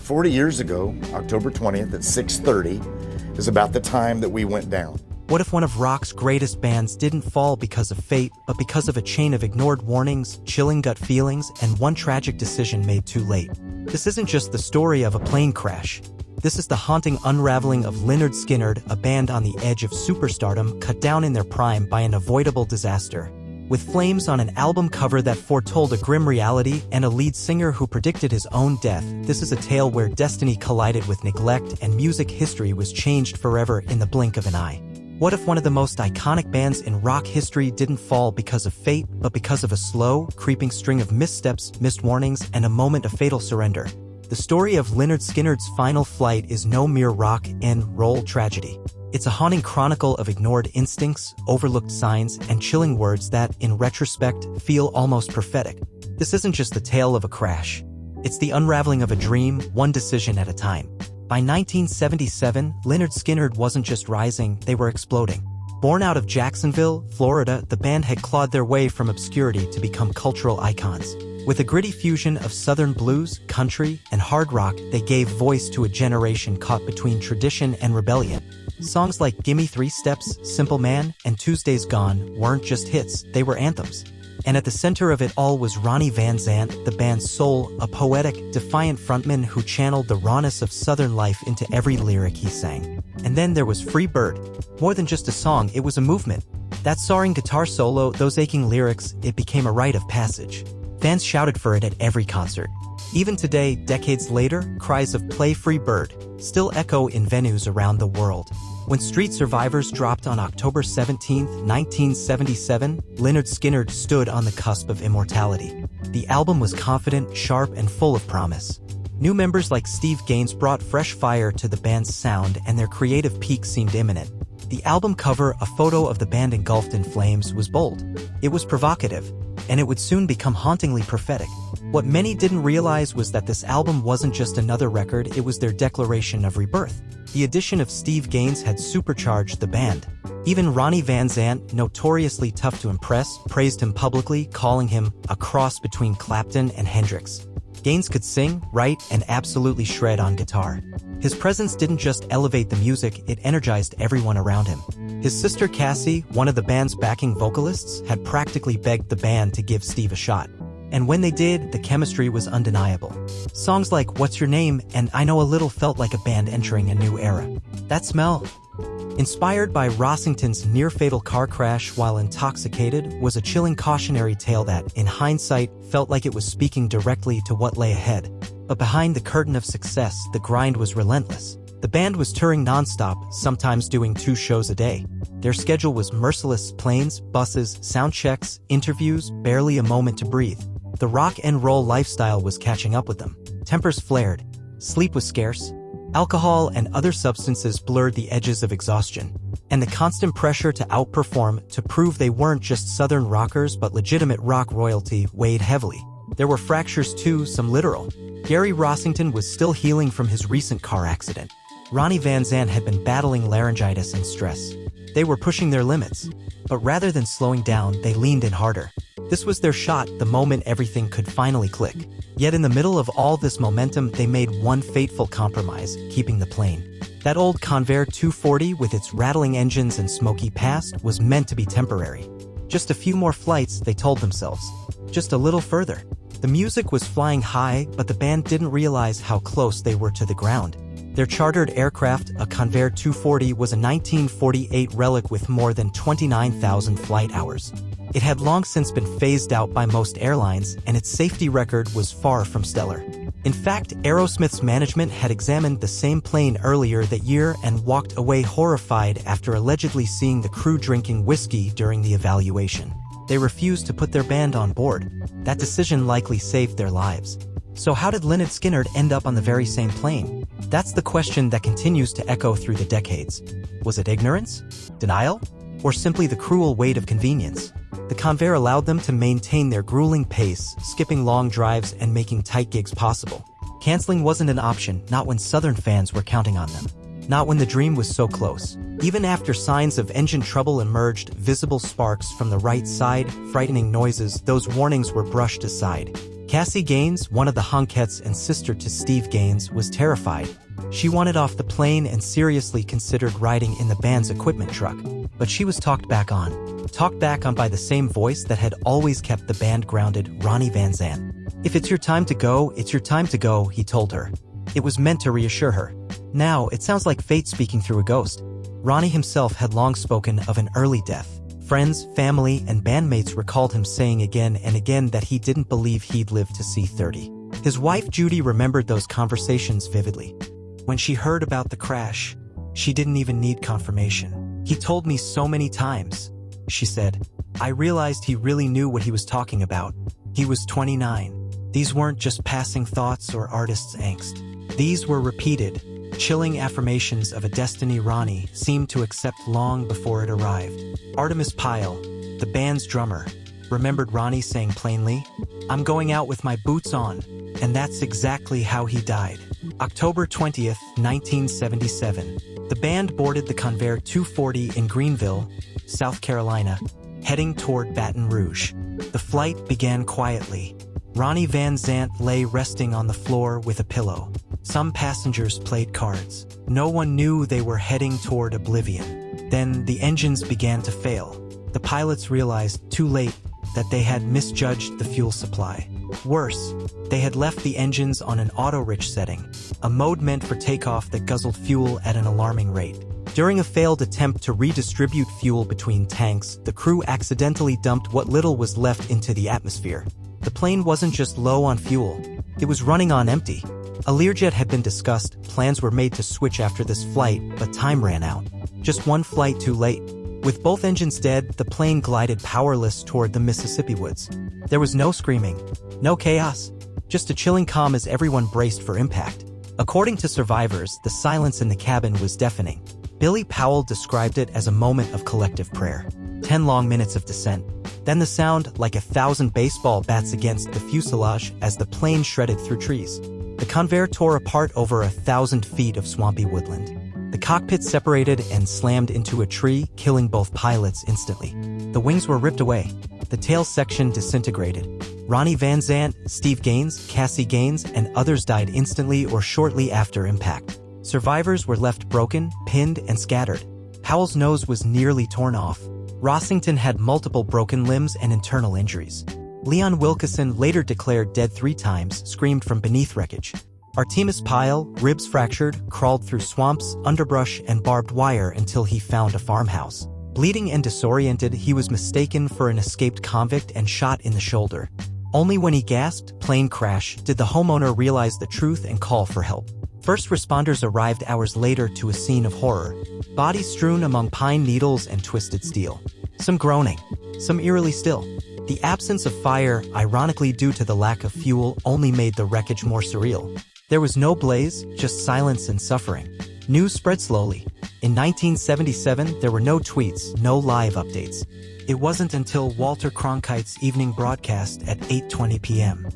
40 years ago, October 20th at 6:30, is about the time that we went down. What if one of rock's greatest bands didn't fall because of fate, but because of a chain of ignored warnings, chilling gut feelings, and one tragic decision made too late? This isn't just the story of a plane crash. This is the haunting unraveling of Lynyrd Skynyrd, a band on the edge of superstardom, cut down in their prime by an avoidable disaster. With flames on an album cover that foretold a grim reality and a lead singer who predicted his own death, this is a tale where destiny collided with neglect and music history was changed forever in the blink of an eye. What if one of the most iconic bands in rock history didn't fall because of fate, but because of a slow, creeping string of missteps, missed warnings, and a moment of fatal surrender? The story of Lynyrd Skynyrd's final flight is no mere rock and roll tragedy. It's a haunting chronicle of ignored instincts, overlooked signs, and chilling words that, in retrospect, feel almost prophetic. This isn't just the tale of a crash. It's the unraveling of a dream, one decision at a time. By 1977, Lynyrd Skynyrd wasn't just rising, they were exploding. Born out of Jacksonville, Florida, the band had clawed their way from obscurity to become cultural icons. With a gritty fusion of southern blues, country, and hard rock, they gave voice to a generation caught between tradition and rebellion. Songs like Gimme 3 Steps, Simple Man, and Tuesday's Gone weren't just hits, they were anthems. And at the center of it all was Ronnie Van Zant, the band's soul, a poetic, defiant frontman who channeled the rawness of southern life into every lyric he sang. And then there was Free Bird. More than just a song, it was a movement. That soaring guitar solo, those aching lyrics, it became a rite of passage. Fans shouted for it at every concert. Even today, decades later, cries of "Play Free Bird" still echo in venues around the world. When Street Survivors dropped on October 17, 1977, Lynyrd Skynyrd stood on the cusp of immortality. The album was confident, sharp, and full of promise. New members like Cassie Gaines brought fresh fire to the band's sound, and their creative peak seemed imminent. The album cover, a photo of the band engulfed in flames, was bold. It was provocative, and it would soon become hauntingly prophetic. What many didn't realize was that this album wasn't just another record, it was their declaration of rebirth. The addition of Cassie Gaines had supercharged the band. Even Ronnie Van Zant, notoriously tough to impress, praised him publicly, calling him a cross between Clapton and Hendrix. Gaines could sing, write, and absolutely shred on guitar. His presence didn't just elevate the music, it energized everyone around him. His sister Cassie, one of the band's backing vocalists, had practically begged the band to give Steve a shot. And when they did, the chemistry was undeniable. Songs like What's Your Name and I Know a Little felt like a band entering a new era. That smell, inspired by Rossington's near-fatal car crash while intoxicated, was a chilling cautionary tale that, in hindsight, felt like it was speaking directly to what lay ahead. But behind the curtain of success, the grind was relentless. The band was touring non-stop, sometimes doing 2 shows a day. Their schedule was merciless: planes, buses, sound checks, interviews, barely a moment to breathe. The rock and roll lifestyle was catching up with them. Tempers flared. Sleep was scarce. Alcohol and other substances blurred the edges of exhaustion. And the constant pressure to outperform, to prove they weren't just southern rockers but legitimate rock royalty, weighed heavily. There were fractures too, some literal. Gary Rossington was still healing from his recent car accident. Ronnie Van Zant had been battling laryngitis and stress. They were pushing their limits. But rather than slowing down, they leaned in harder. This was their shot, the moment everything could finally click. Yet in the middle of all this momentum, they made one fateful compromise: keeping the plane. That old Convair 240 with its rattling engines and smoky past was meant to be temporary. Just a few more flights, they told themselves. Just a little further. The music was flying high, but the band didn't realize how close they were to the ground. Their chartered aircraft, a Convair 240, was a 1948 relic with more than 29,000 flight hours. It had long since been phased out by most airlines, and its safety record was far from stellar. In fact, Aerosmith's management had examined the same plane earlier that year and walked away horrified after allegedly seeing the crew drinking whiskey during the evaluation. They refused to put their band on board. That decision likely saved their lives. So how did Lynyrd Skynyrd end up on the very same plane? That's the question that continues to echo through the decades. Was it ignorance? Denial? Or simply the cruel weight of convenience? The Convair allowed them to maintain their grueling pace, skipping long drives and making tight gigs possible. Canceling wasn't an option, not when Southern fans were counting on them. Not when the dream was so close. Even after signs of engine trouble emerged, visible sparks from the right side, frightening noises, those warnings were brushed aside. Cassie Gaines, one of the Hunkettes and sister to Steve Gaines, was terrified. She wanted off the plane and seriously considered riding in the band's equipment truck, but she was talked back on. Talked back on by the same voice that had always kept the band grounded, Ronnie Van Zant. "If it's your time to go, it's your time to go," he told her. It was meant to reassure her. Now, it sounds like fate speaking through a ghost. Ronnie himself had long spoken of an early death. Friends, family, and bandmates recalled him saying again and again that he didn't believe he'd live to see 30. His wife Judy remembered those conversations vividly. "When she heard about the crash, she didn't even need confirmation. He told me so many times," she said. "I realized he really knew what he was talking about. He was 29. These weren't just passing thoughts or artist's angst. These were repeated, chilling affirmations of a destiny Ronnie seemed to accept long before it arrived." Artemis Pyle, the band's drummer, remembered Ronnie saying plainly, "I'm going out with my boots on," and that's exactly how he died. October 20th, 1977. The band boarded the Convair 240 in Greenville, South Carolina, heading toward Baton Rouge. The flight began quietly. Ronnie Van Zant lay resting on the floor with a pillow. Some passengers played cards. No one knew they were heading toward oblivion. Then the engines began to fail. The pilots realized, too late, that they had misjudged the fuel supply. Worse, they had left the engines on an auto-rich setting, a mode meant for takeoff that guzzled fuel at an alarming rate. During a failed attempt to redistribute fuel between tanks, the crew accidentally dumped what little was left into the atmosphere. The plane wasn't just low on fuel, it was running on empty. A Learjet had been discussed, plans were made to switch after this flight, but time ran out. Just one flight too late. With both engines dead, the plane glided powerless toward the Mississippi woods. There was no screaming, no chaos, just a chilling calm as everyone braced for impact. According to survivors, the silence in the cabin was deafening. Billy Powell described it as a moment of collective prayer. 10 long minutes of descent. Then the sound, like 1,000 baseball bats against the fuselage as the plane shredded through trees. The Convair tore apart over 1,000 feet of swampy woodland. The cockpit separated and slammed into a tree, killing both pilots instantly. The wings were ripped away. The tail section disintegrated. Ronnie Van Zant, Steve Gaines, Cassie Gaines, and others died instantly or shortly after impact. Survivors were left broken, pinned, and scattered. Powell's nose was nearly torn off. Rossington had multiple broken limbs and internal injuries. Leon Wilkeson, later declared dead 3 times, screamed from beneath wreckage. Artemis Pyle, ribs fractured, crawled through swamps, underbrush, and barbed wire until he found a farmhouse. Bleeding and disoriented, he was mistaken for an escaped convict and shot in the shoulder. Only when he gasped, "Plane crash," did the homeowner realize the truth and call for help. First responders arrived hours later to a scene of horror. Bodies strewn among pine needles and twisted steel. Some groaning, some eerily still. The absence of fire, ironically due to the lack of fuel, only made the wreckage more surreal. There was no blaze, just silence and suffering. News spread slowly. In 1977, there were no tweets, no live updates. It wasn't until Walter Cronkite's evening broadcast at 8:20 p.m.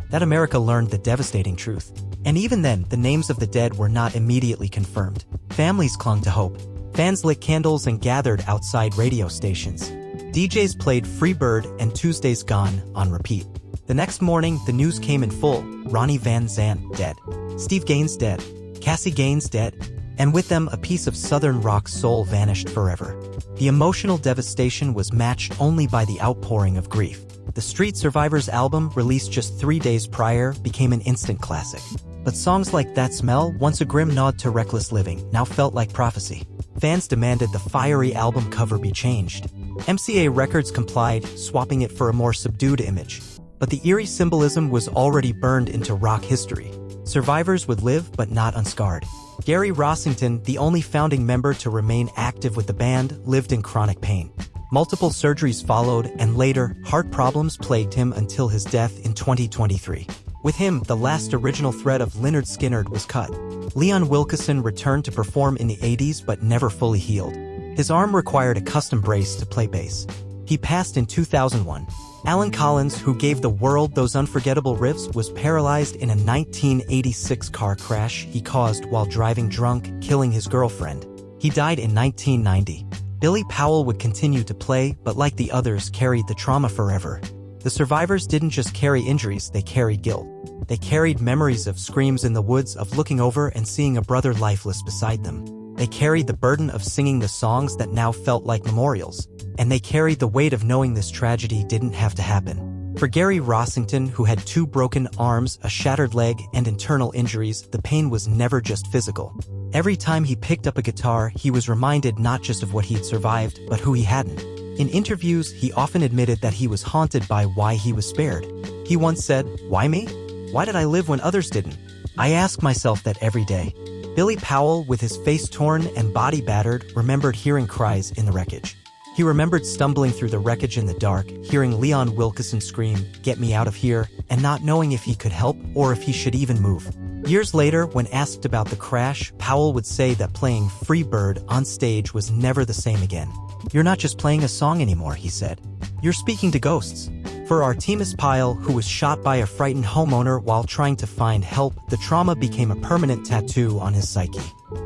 that America learned the devastating truth. And even then, the names of the dead were not immediately confirmed. Families clung to hope. Fans lit candles and gathered outside radio stations. DJs played Free Bird and Tuesday's Gone on repeat. The next morning, the news came in full. Ronnie Van Zant dead. Steve Gaines dead. Cassie Gaines dead. And with them, a piece of Southern rock soul vanished forever. The emotional devastation was matched only by the outpouring of grief. The Street Survivors album, released just 3 days prior, became an instant classic. But songs like That Smell, once a grim nod to reckless living, now felt like prophecy. Fans demanded the fiery album cover be changed. MCA Records complied, swapping it for a more subdued image. But the eerie symbolism was already burned into rock history. Survivors would live, but not unscarred. Gary Rossington, the only founding member to remain active with the band, lived in chronic pain. Multiple surgeries followed, and later, heart problems plagued him until his death in 2023. With him, the last original thread of Lynyrd Skynyrd was cut. Leon Wilkeson returned to perform in the 80s but never fully healed. His arm required a custom brace to play bass. He passed in 2001. Alan Collins, who gave the world those unforgettable riffs, was paralyzed in a 1986 car crash he caused while driving drunk, killing his girlfriend. He died in 1990. Billy Powell would continue to play, but like the others, carried the trauma forever. The survivors didn't just carry injuries, they carried guilt. They carried memories of screams in the woods, of looking over and seeing a brother lifeless beside them. They carried the burden of singing the songs that now felt like memorials. And they carried the weight of knowing this tragedy didn't have to happen. For Gary Rossington, who had 2 broken arms, a shattered leg, and internal injuries, the pain was never just physical. Every time he picked up a guitar, he was reminded not just of what he'd survived, but who he hadn't. In interviews, he often admitted that he was haunted by why he was spared. He once said, "Why me? Why did I live when others didn't? I ask myself that every day." Billy Powell, with his face torn and body battered, remembered hearing cries in the wreckage. He remembered stumbling through the wreckage in the dark, hearing Leon Wilkeson scream, "Get me out of here," and not knowing if he could help or if he should even move. Years later, when asked about the crash, Powell would say that playing Free Bird on stage was never the same again. "You're not just playing a song anymore," he said. "You're speaking to ghosts." For Artemis Pyle, who was shot by a frightened homeowner while trying to find help, the trauma became a permanent tattoo on his psyche.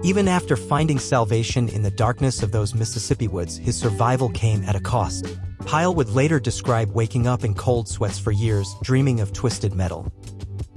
Even after finding salvation in the darkness of those Mississippi woods, his survival came at a cost. Pyle would later describe waking up in cold sweats for years, dreaming of twisted metal,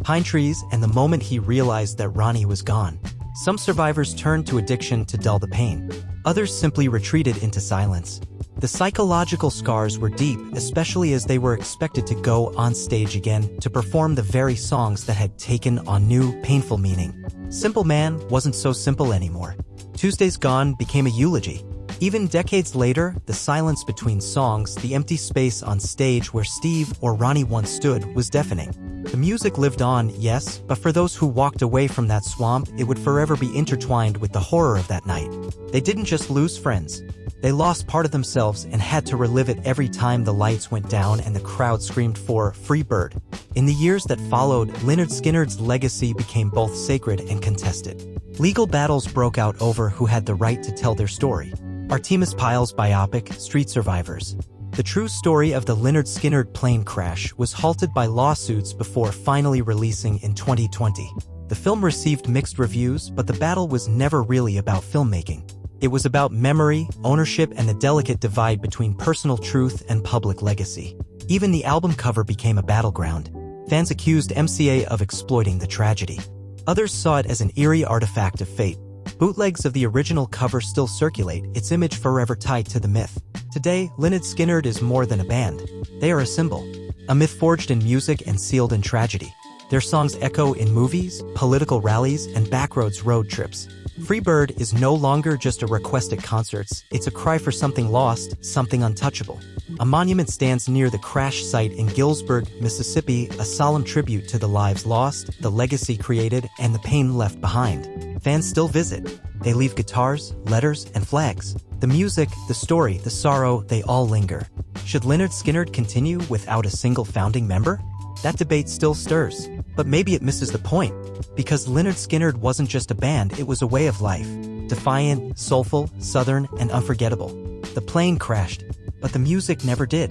pine trees, and the moment he realized that Ronnie was gone. Some survivors turned to addiction to dull the pain. Others simply retreated into silence. The psychological scars were deep, especially as they were expected to go on stage again to perform the very songs that had taken on new, painful meaning. Simple Man wasn't so simple anymore. Tuesday's Gone became a eulogy. Even decades later, the silence between songs, the empty space on stage where Steve or Ronnie once stood, was deafening. The music lived on, yes, but for those who walked away from that swamp, it would forever be intertwined with the horror of that night. They didn't just lose friends. They lost part of themselves and had to relive it every time the lights went down and the crowd screamed for Free Bird. In the years that followed, Lynyrd Skynyrd's legacy became both sacred and contested. Legal battles broke out over who had the right to tell their story. Artemis Pyle's biopic, Street Survivors. The true story of the Lynyrd Skynyrd plane crash was halted by lawsuits before finally releasing in 2020. The film received mixed reviews, but the battle was never really about filmmaking. It was about memory, ownership, and the delicate divide between personal truth and public legacy. Even the album cover became a battleground. Fans accused MCA of exploiting the tragedy. Others saw it as an eerie artifact of fate. Bootlegs of the original cover still circulate, its image forever tied to the myth. Today, Lynyrd Skynyrd is more than a band. They are a symbol. A myth forged in music and sealed in tragedy. Their songs echo in movies, political rallies, and backroads road trips. Free Bird is no longer just a request at concerts, it's a cry for something lost, something untouchable. A monument stands near the crash site in Gillsburg, Mississippi, a solemn tribute to the lives lost, the legacy created, and the pain left behind. Fans still visit. They leave guitars, letters, and flags. The music, the story, the sorrow, they all linger. Should Lynyrd Skynyrd continue without a single founding member? That debate still stirs. But maybe it misses the point. Because Lynyrd Skynyrd wasn't just a band, it was a way of life. Defiant, soulful, southern, and unforgettable. The plane crashed, but the music never did.